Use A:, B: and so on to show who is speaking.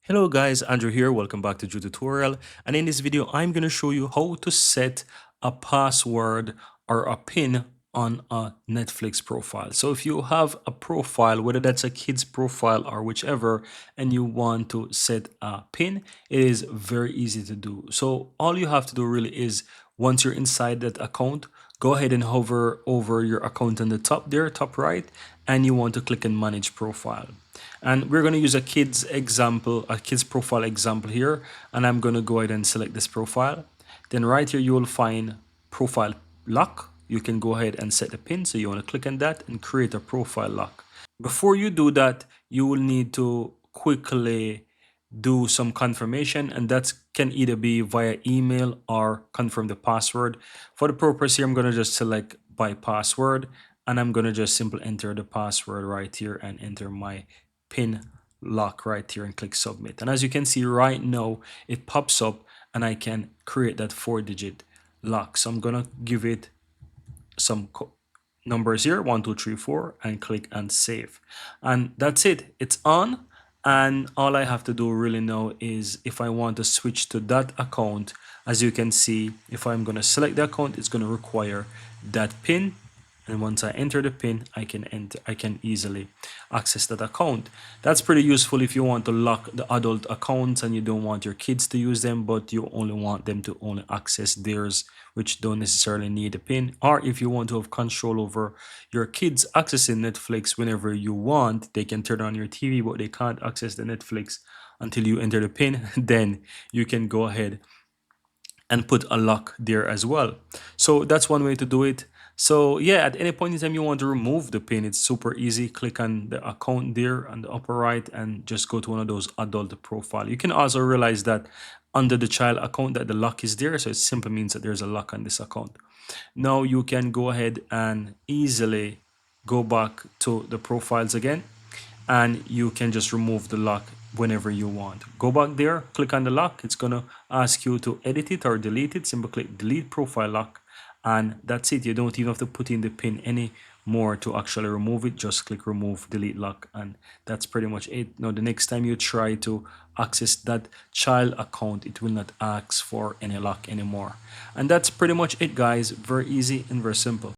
A: Hello guys, Andrew here. Welcome back to Drew Tutorial. And in this video, I'm going to show you how to set a password or a PIN on a Netflix profile. So if you have a profile, whether that's a kid's profile or whichever, and you want to set a PIN, it is very easy to do. So all you have to do really is once you're inside that account, go ahead and hover over your account on the top there, top right, and you want to click on manage profile. And we're going to use a kid's example, a kid's profile example here. And I'm going to go ahead and select this profile. Then right here, you will find profile lock. You can go ahead and set the pin. So you want to click on that and create a profile lock. Before you do that, you will need to quickly do some confirmation, and that can either be via email or confirm the password. For the purpose here, I'm going to just select by password, and I'm going to just simply enter the password right here and enter my pin lock right here and click submit. And as you can see right now, it pops up and I can create that 4-digit lock. So I'm going to give it some numbers here, 1 2 3 4, and click and save. And that's it, it's on. And all I have to do really now is if I want to switch to that account, as you can see, if I'm going to select the account, it's going to require that pin. And once I enter the pin, I can easily access that account. That's pretty useful if you want to lock the adult accounts and you don't want your kids to use them, but you only want them to only access theirs, which don't necessarily need a pin. Or if you want to have control over your kids accessing Netflix whenever you want, they can turn on your TV, but they can't access the Netflix until you enter the pin. Then you can go ahead and put a lock there as well. So that's one way to do it. So yeah, at any point in time you want to remove the pin, it's super easy. Click on the account there on the upper right and just go to one of those adult profile. You can also realize that under the child account that the lock is there, so it simply means that there's a lock on this account. Now you can go ahead and easily go back to the profiles again, and you can just remove the lock whenever you want. Go back there, click on the lock. It's gonna ask you to edit it or delete it. Simply click delete profile lock, and that's it. You don't even have to put in the pin anymore to actually remove it. Just click remove delete lock, and that's pretty much it. Now the next time you try to access that child account, it will not ask for any lock anymore. And that's pretty much it, guys. Very easy and very simple.